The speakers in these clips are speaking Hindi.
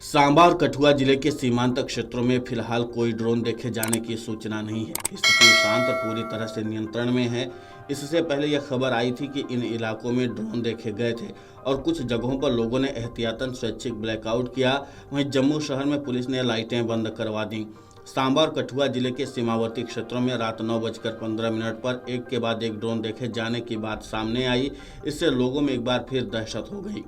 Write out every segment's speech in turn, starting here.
सांबा और कठुआ जिले के सीमांत क्षेत्रों में फिलहाल कोई ड्रोन देखे जाने की सूचना नहीं है। स्थिति शांत और पूरी तरह से नियंत्रण में है। इससे पहले यह खबर आई थी कि इन इलाकों में ड्रोन देखे गए थे और कुछ जगहों पर लोगों ने एहतियातन स्वैच्छिक ब्लैकआउट किया। वहीं जम्मू शहर में पुलिस ने लाइटें बंद करवा दी। सांबा और कठुआ जिले के सीमावर्ती क्षेत्रों में रात 9:15 पर एक के बाद एक ड्रोन देखे जाने की बात सामने आई। इससे लोगों में एक बार फिर दहशत हो गई।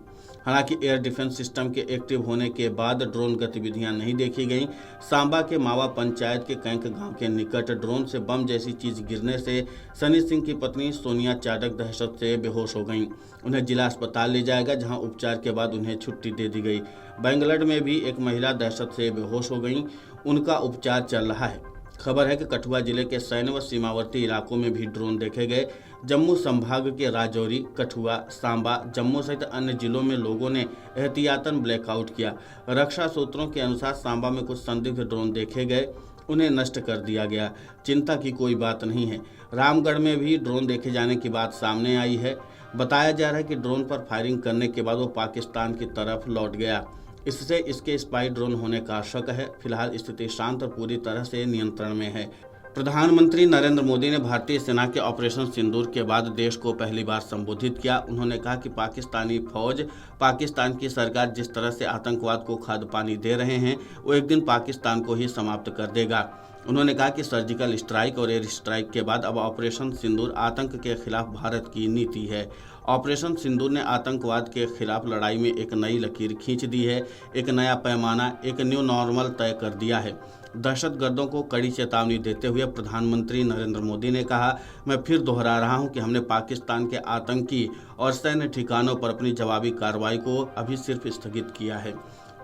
हालांकि एयर डिफेंस सिस्टम के एक्टिव होने के बाद ड्रोन गतिविधियां नहीं देखी गईं। सांबा के मावा पंचायत के कैंक गांव के निकट ड्रोन से बम जैसी चीज गिरने से सनी सिंह की पत्नी सोनिया चाडक दहशत से बेहोश हो गईं। उन्हें जिला अस्पताल ले जाया गया, जहां उपचार के बाद उन्हें छुट्टी दे दी गई। बेंगलुरु में भी एक महिला दहशत से बेहोश हो गई, उनका उपचार चल रहा है। खबर है कि कठुआ जिले के सैन्य व सीमावर्ती इलाकों में भी ड्रोन देखे गए। जम्मू संभाग के राजौरी, कठुआ, सांबा, जम्मू सहित अन्य जिलों में लोगों ने एहतियातन ब्लैकआउट किया। रक्षा सूत्रों के अनुसार सांबा में कुछ संदिग्ध ड्रोन देखे गए, उन्हें नष्ट कर दिया गया। चिंता की कोई बात नहीं है। रामगढ़ में भी ड्रोन देखे जाने की बात सामने आई है। बताया जा रहा है कि ड्रोन पर फायरिंग करने के बाद वो पाकिस्तान की तरफ लौट गया। इससे इसके स्पाई ड्रोन होने का शक है। फिलहाल स्थिति शांत और पूरी तरह से नियंत्रण में है। प्रधानमंत्री नरेंद्र मोदी ने भारतीय सेना के ऑपरेशन सिंदूर के बाद देश को पहली बार संबोधित किया। उन्होंने कहा कि पाकिस्तानी फौज, पाकिस्तान की सरकार जिस तरह से आतंकवाद को खाद पानी दे रहे हैं, वो एक दिन पाकिस्तान को ही समाप्त कर देगा। उन्होंने कहा कि सर्जिकल स्ट्राइक और एयर स्ट्राइक के बाद अब ऑपरेशन सिंदूर आतंक के खिलाफ भारत की नीति है। ऑपरेशन सिंदूर ने आतंकवाद के खिलाफ लड़ाई में एक नई लकीर खींच दी है, एक नया पैमाना, एक न्यू नॉर्मल तय कर दिया है। दहशतगर्दों को कड़ी चेतावनी देते हुए प्रधानमंत्री नरेंद्र मोदी ने कहा, मैं फिर दोहरा रहा हूं कि हमने पाकिस्तान के आतंकी और सैन्य ठिकानों पर अपनी जवाबी कार्रवाई को अभी सिर्फ स्थगित किया है।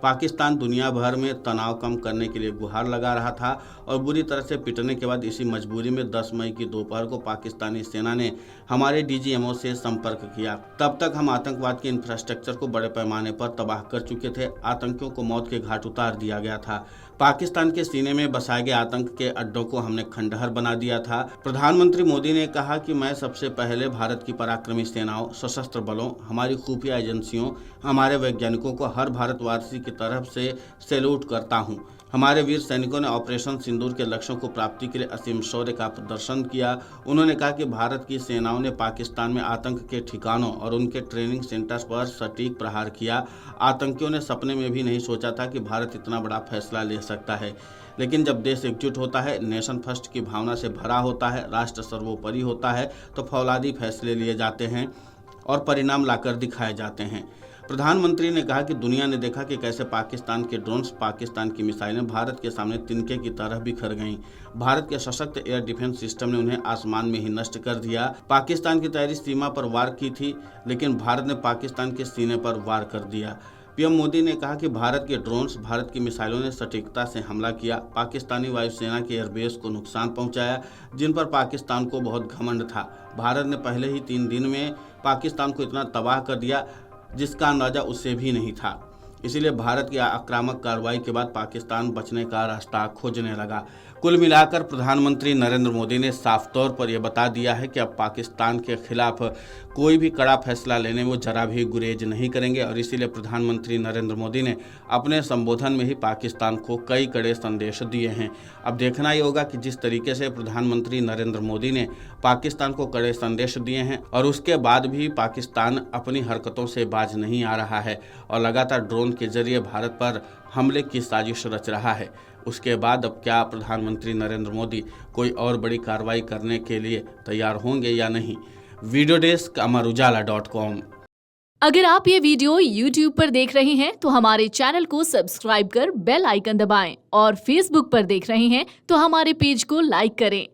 पाकिस्तान दुनिया भर में तनाव कम करने के लिए गुहार लगा रहा था और बुरी तरह से पिटने के बाद इसी मजबूरी में 10 मई की दोपहर को पाकिस्तानी सेना ने हमारे डीजीएमओ से संपर्क किया। तब तक हम आतंकवाद के इंफ्रास्ट्रक्चर को बड़े पैमाने पर तबाह कर चुके थे। आतंकियों को मौत के घाट उतार दिया गया था। पाकिस्तान के सीने में बसाए गए आतंक के अड्डों को हमने खंडहर बना दिया था। प्रधानमंत्री मोदी ने कहा कि मैं सबसे पहले भारत की पराक्रमी सेनाओं, सशस्त्र बलों, हमारी खुफिया एजेंसियों, हमारे वैज्ञानिकों को हर भारतवासी की तरफ से सैल्यूट करता हूं। हमारे वीर सैनिकों ने ऑपरेशन सिंदूर के लक्ष्यों को प्राप्ति के लिए असीम शौर्य का प्रदर्शन किया। उन्होंने कहा कि भारत की सेनाओं ने पाकिस्तान में आतंक के ठिकानों और उनके ट्रेनिंग सेंटर्स पर सटीक प्रहार किया। आतंकियों ने सपने में भी नहीं सोचा था कि भारत इतना बड़ा फैसला ले सकता है। लेकिन जब देश एकजुट होता है, नेशन फर्स्ट की भावना से भरा होता है, राष्ट्र सर्वोपरि होता है, तो फौलादी फैसले लिए जाते हैं और परिणाम लाकर दिखाए जाते हैं। प्रधानमंत्री ने कहा कि दुनिया ने देखा कि कैसे पाकिस्तान के ड्रोन्स, पाकिस्तान की मिसाइलें भारत के सामने तिनके की तरह बिखर गईं। भारत के सशक्त एयर डिफेंस सिस्टम ने उन्हें आसमान में ही नष्ट कर दिया। पाकिस्तान की तैयारी सीमा पर वार की थी, लेकिन भारत ने पाकिस्तान के सीने पर वार कर दिया। पीएम मोदी ने कहा कि भारत के ड्रोन्स, भारत की मिसाइलों ने सटीकता से हमला किया, पाकिस्तानी वायुसेना के एयरबेस को नुकसान पहुंचाया, जिन पर पाकिस्तान को बहुत घमंड था। भारत ने पहले ही 3 दिन में पाकिस्तान को इतना तबाह कर दिया जिसका अंदाजा उससे भी नहीं था। इसीलिए भारत की आक्रामक कार्रवाई के बाद पाकिस्तान बचने का रास्ता खोजने लगा। कुल मिलाकर प्रधानमंत्री नरेंद्र मोदी ने साफ तौर पर यह बता दिया है कि अब पाकिस्तान के खिलाफ कोई भी कड़ा फैसला लेने में वो जरा भी गुरेज नहीं करेंगे और इसीलिए प्रधानमंत्री नरेंद्र मोदी ने अपने संबोधन में ही पाकिस्तान को कई कड़े संदेश दिए हैं। अब देखना ही होगा कि जिस तरीके से प्रधानमंत्री नरेंद्र मोदी ने पाकिस्तान को कड़े संदेश दिए हैं और उसके बाद भी पाकिस्तान अपनी हरकतों से बाज नहीं आ रहा है और लगातार ड्रोन के जरिए भारत पर हमले की साजिश रच रहा है, उसके बाद अब क्या प्रधानमंत्री नरेंद्र मोदी कोई और बड़ी कार्रवाई करने के लिए तैयार होंगे या नहीं। वीडियो डेस्क अमरउजाला.com। अगर आप ये वीडियो YouTube पर देख रहे हैं तो हमारे चैनल को सब्सक्राइब कर बेल आइकन दबाएं और Facebook पर देख रहे हैं तो हमारे पेज को लाइक करें।